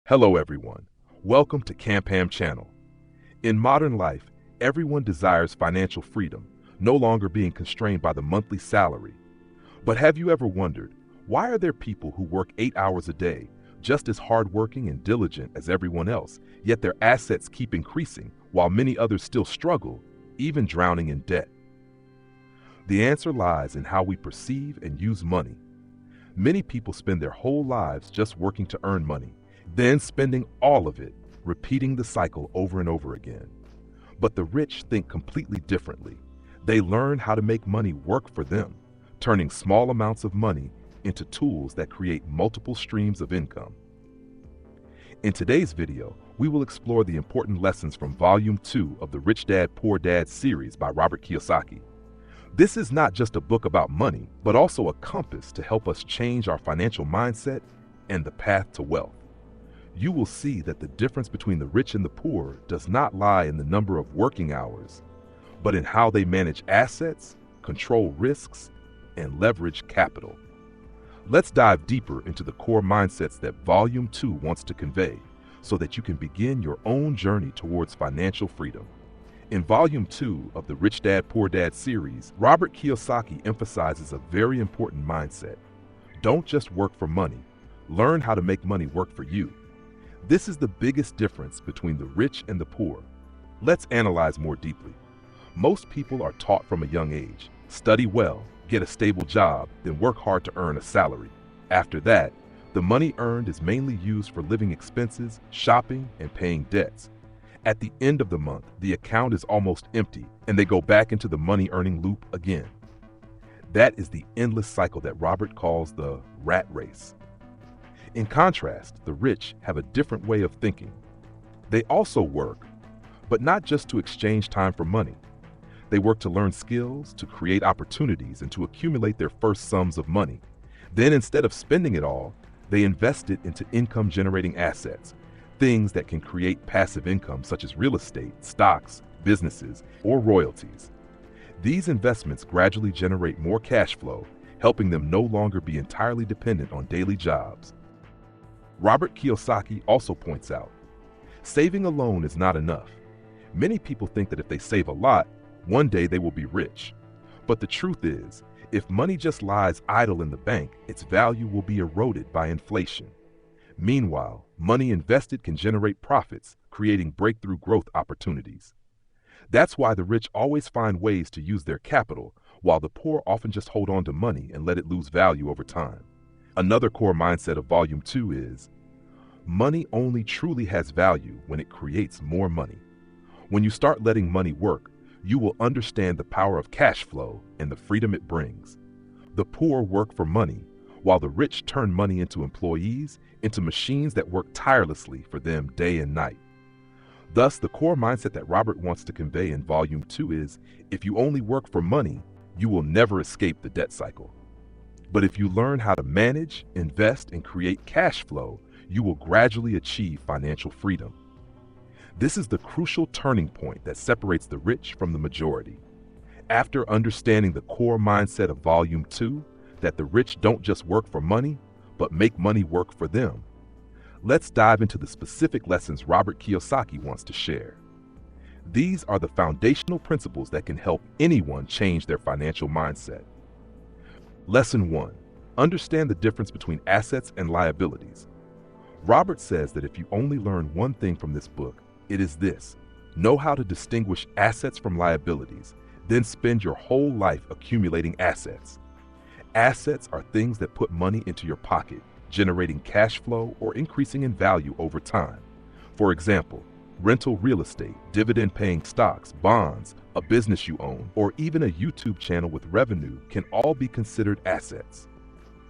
Hello everyone. Welcome to CAMPHAM Channel. In modern life, everyone desires financial freedom, no longer being constrained by the monthly salary. But have you ever wondered, why are there people who work 8 hours a day, just as hardworking and diligent as everyone else, yet their assets keep increasing while many others still struggle, even drowning in debt? The answer lies in how we perceive and use money. Many people spend their whole lives just working to earn money, then spending all of it, repeating the cycle over and over again. But the rich think completely differently. They learn how to make money work for them, turning small amounts of money into tools that create multiple streams of income. In today's video, we will explore the important lessons from Volume 2 of the Rich Dad, Poor Dad series by Robert Kiyosaki. This is not just a book about money, but also a compass to help us change our financial mindset and the path to wealth. You will see that the difference between the rich and the poor does not lie in the number of working hours, but in how they manage assets, control risks, and leverage capital. Let's dive deeper into the core mindsets that Volume 2 wants to convey so that you can begin your own journey towards financial freedom. In Volume 2 of the Rich Dad, Poor Dad series, Robert Kiyosaki emphasizes a very important mindset. Don't just work for money, learn how to make money work for you. This is the biggest difference between the rich and the poor. Let's analyze more deeply. Most people are taught from a young age, study well, get a stable job, then work hard to earn a salary. After that, the money earned is mainly used for living expenses, shopping, and paying debts. At the end of the month, the account is almost empty, and they go back into the money-earning loop again. That is the endless cycle that Robert calls the rat race. In contrast, the rich have a different way of thinking. They also work, but not just to exchange time for money. They work to learn skills, to create opportunities, and to accumulate their first sums of money. Then, instead of spending it all, they invest it into income-generating assets, things that can create passive income such as real estate, stocks, businesses, or royalties. These investments gradually generate more cash flow, helping them no longer be entirely dependent on daily jobs. Robert Kiyosaki also points out, saving alone is not enough. Many people think that if they save a lot, one day they will be rich. But the truth is, if money just lies idle in the bank, its value will be eroded by inflation. Meanwhile, money invested can generate profits, creating breakthrough growth opportunities. That's why the rich always find ways to use their capital, while the poor often just hold on to money and let it lose value over time. Another core mindset of Volume 2 is, money only truly has value when it creates more money. When you start letting money work, you will understand the power of cash flow and the freedom it brings. The poor work for money, while the rich turn money into employees, into machines that work tirelessly for them day and night. Thus, the core mindset that Robert wants to convey in Volume 2 is, if you only work for money, you will never escape the debt cycle. But if you learn how to manage, invest, and create cash flow, you will gradually achieve financial freedom. This is the crucial turning point that separates the rich from the majority. After understanding the core mindset of Volume 2, that the rich don't just work for money, but make money work for them, let's dive into the specific lessons Robert Kiyosaki wants to share. These are the foundational principles that can help anyone change their financial mindset. Lesson 1. Understand the difference between assets and liabilities. Robert says that if you only learn one thing from this book, it is this: know how to distinguish assets from liabilities, then spend your whole life accumulating assets. Assets are things that put money into your pocket, generating cash flow or increasing in value over time. For example, rental real estate, dividend-paying stocks, bonds, a business you own, or even a YouTube channel with revenue can all be considered assets.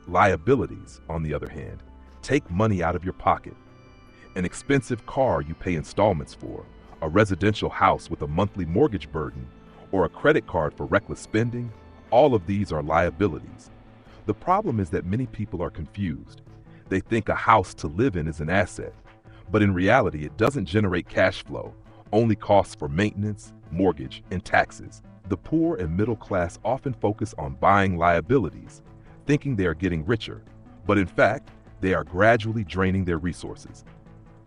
Liabilities, on the other hand, take money out of your pocket. An expensive car you pay installments for, a residential house with a monthly mortgage burden, or a credit card for reckless spending, all of these are liabilities. The problem is that many people are confused. They think a house to live in is an asset, but in reality it doesn't generate cash flow, only costs for maintenance, mortgage, and taxes. The poor and middle class often focus on buying liabilities, thinking they are getting richer, but in fact, they are gradually draining their resources.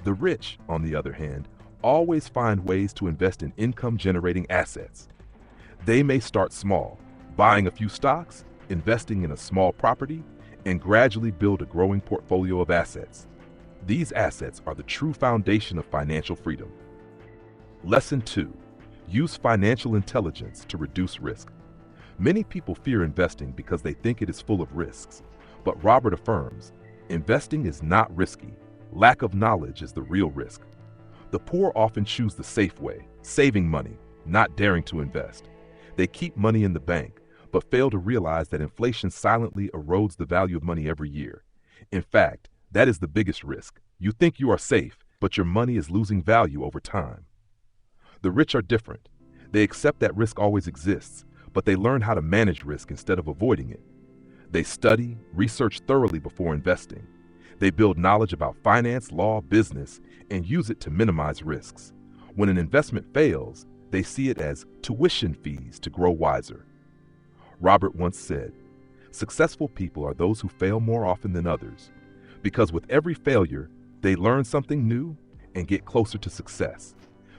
The rich, on the other hand, always find ways to invest in income-generating assets. They may start small, buying a few stocks, investing in a small property, and gradually build a growing portfolio of assets. These assets are the true foundation of financial freedom. Lesson 2. Use financial intelligence to reduce risk. Many people fear investing because they think it is full of risks. But Robert affirms, investing is not risky. Lack of knowledge is the real risk. The poor often choose the safe way, saving money, not daring to invest. They keep money in the bank, but fail to realize that inflation silently erodes the value of money every year. In fact, that is the biggest risk. You think you are safe, but your money is losing value over time. The rich are different. They accept that risk always exists, but they learn how to manage risk instead of avoiding it. They study, research thoroughly before investing. They build knowledge about finance, law, business, and use it to minimize risks. When an investment fails, they see it as tuition fees to grow wiser. Robert once said, "Successful people are those who fail more often than others, because with every failure, they learn something new and get closer to success."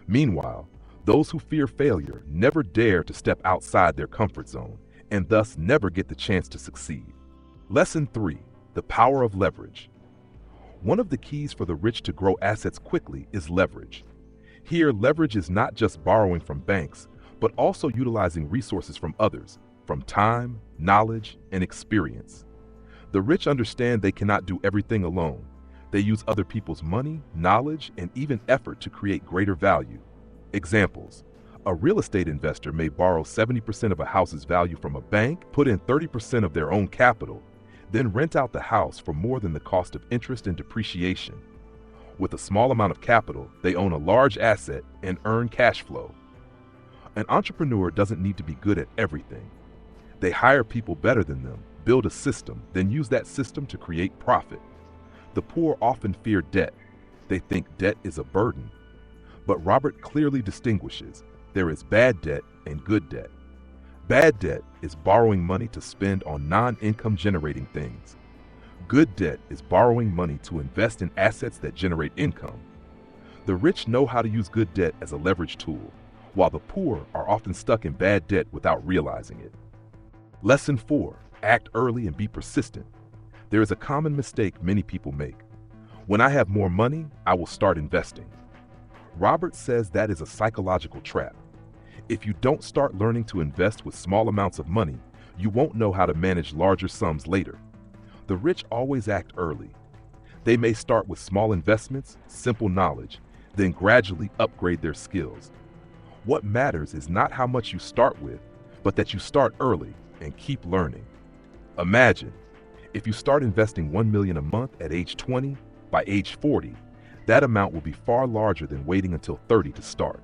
Meanwhile, those who fear failure never dare to step outside their comfort zone and thus never get the chance to succeed. Lesson 3. The power of leverage. One of the keys for the rich to grow assets quickly is leverage. Here, leverage is not just borrowing from banks, but also utilizing resources from others, from time, knowledge, and experience. The rich understand they cannot do everything alone. They use other people's money, knowledge, and even effort to create greater value. Examples: a real estate investor may borrow 70% of a house's value from a bank, put in 30% of their own capital, then rent out the house for more than the cost of interest and depreciation. With a small amount of capital, they own a large asset and earn cash flow. An entrepreneur doesn't need to be good at everything. They hire people better than them, build a system, then use that system to create profit. The poor often fear debt. They think debt is a burden. But Robert clearly distinguishes there is bad debt and good debt. Bad debt is borrowing money to spend on non-income generating things. Good debt is borrowing money to invest in assets that generate income. The rich know how to use good debt as a leverage tool, while the poor are often stuck in bad debt without realizing it. Lesson 4. Act early and be persistent. There is a common mistake many people make. When I have more money, I will start investing. Robert says that is a psychological trap. If you don't start learning to invest with small amounts of money, you won't know how to manage larger sums later. The rich always act early. They may start with small investments, simple knowledge, then gradually upgrade their skills. What matters is not how much you start with, but that you start early and keep learning. Imagine, if you start investing $1 million a month at age 20, by age 40, that amount will be far larger than waiting until 30 to start.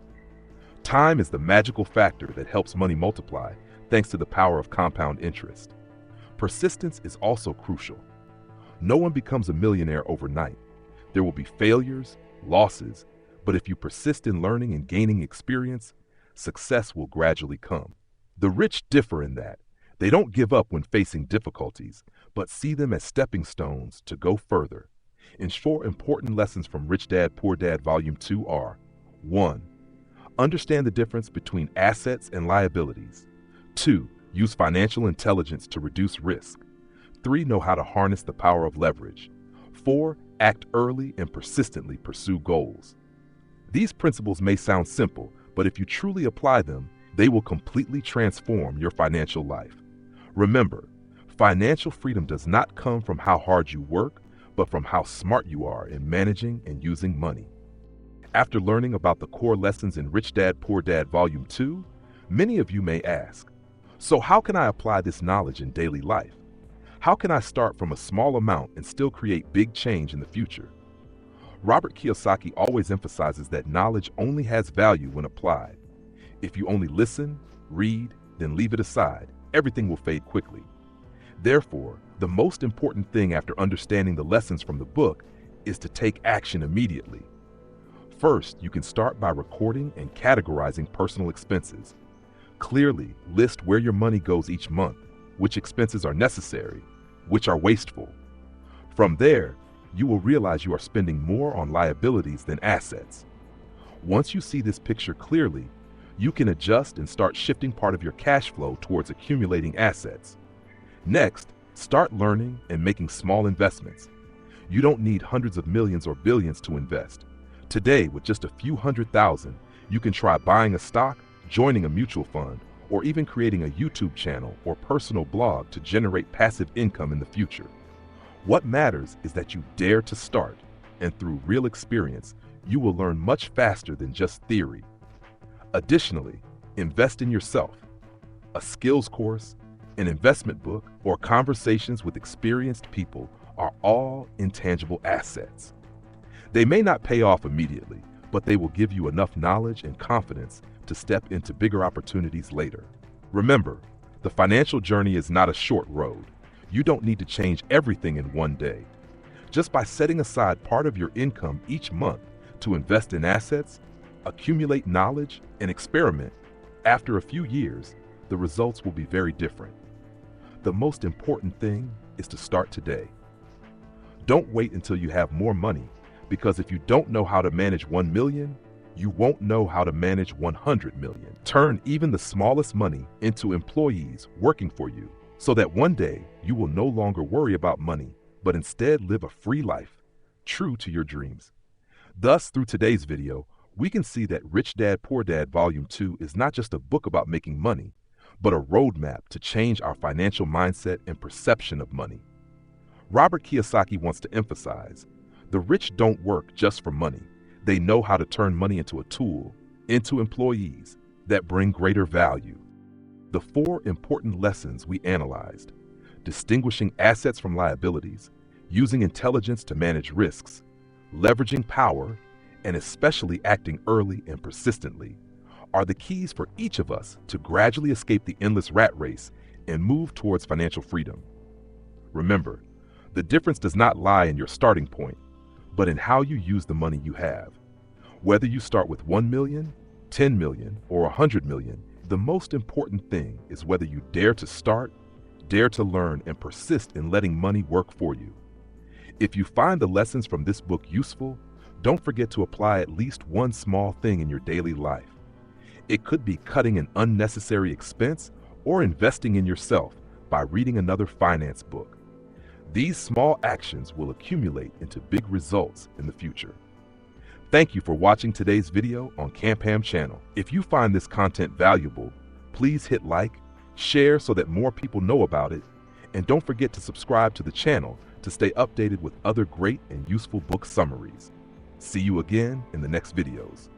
Time is the magical factor that helps money multiply, thanks to the power of compound interest. Persistence is also crucial. No one becomes a millionaire overnight. There will be failures, losses, but if you persist in learning and gaining experience, success will gradually come. The rich differ in that they don't give up when facing difficulties, but see them as stepping stones to go further. And 4 important lessons from Rich Dad, Poor Dad Volume 2 are: 1. Understand the difference between assets and liabilities. 2. Use financial intelligence to reduce risk. 3. Know how to harness the power of leverage. 4. Act early and persistently pursue goals. These principles may sound simple, but if you truly apply them, they will completely transform your financial life. Remember, financial freedom does not come from how hard you work, but from how smart you are in managing and using money. After learning about the core lessons in Rich Dad, Poor Dad Volume 2, many of you may ask, so how can I apply this knowledge in daily life? How can I start from a small amount and still create big change in the future? Robert Kiyosaki always emphasizes that knowledge only has value when applied. If you only listen, read, then leave it aside, everything will fade quickly. Therefore, the most important thing after understanding the lessons from the book is to take action immediately. First, you can start by recording and categorizing personal expenses. Clearly list where your money goes each month, which expenses are necessary, which are wasteful. From there, you will realize you are spending more on liabilities than assets. Once you see this picture clearly, you can adjust and start shifting part of your cash flow towards accumulating assets. Next, start learning and making small investments. You don't need hundreds of millions or billions to invest. Today, with just a few $100,000, you can try buying a stock, joining a mutual fund, or even creating a YouTube channel or personal blog to generate passive income in the future. What matters is that you dare to start, and through real experience, you will learn much faster than just theory. Additionally, invest in yourself. A skills course, an investment book, or conversations with experienced people are all intangible assets. They may not pay off immediately, but they will give you enough knowledge and confidence to step into bigger opportunities later. Remember, the financial journey is not a short road. You don't need to change everything in one day. Just by setting aside part of your income each month to invest in assets, accumulate knowledge, and experiment, after a few years, the results will be very different. The most important thing is to start today. Don't wait until you have more money, because if you don't know how to manage 1 million, you won't know how to manage 100 million. Turn even the smallest money into employees working for you, so that one day you will no longer worry about money, but instead live a free life, true to your dreams. Thus, through today's video, we can see that Rich Dad Poor Dad Volume 2 is not just a book about making money, but a roadmap to change our financial mindset and perception of money. Robert Kiyosaki wants to emphasize, the rich don't work just for money. They know how to turn money into a tool, into employees that bring greater value. The 4 important lessons we analyzed: distinguishing assets from liabilities, using intelligence to manage risks, leveraging power, and especially acting early and persistently, are the keys for each of us to gradually escape the endless rat race and move towards financial freedom. Remember, the difference does not lie in your starting point, but in how you use the money you have. Whether you start with 1 million, 10 million, or 100 million, the most important thing is whether you dare to start, dare to learn, and persist in letting money work for you. If you find the lessons from this book useful, don't forget to apply at least one small thing in your daily life. It could be cutting an unnecessary expense or investing in yourself by reading another finance book. These small actions will accumulate into big results in the future. Thank you for watching today's video on CAMPHAM Channel. If you find this content valuable, please hit like, share so that more people know about it, and don't forget to subscribe to the channel to stay updated with other great and useful book summaries. See you again in the next videos.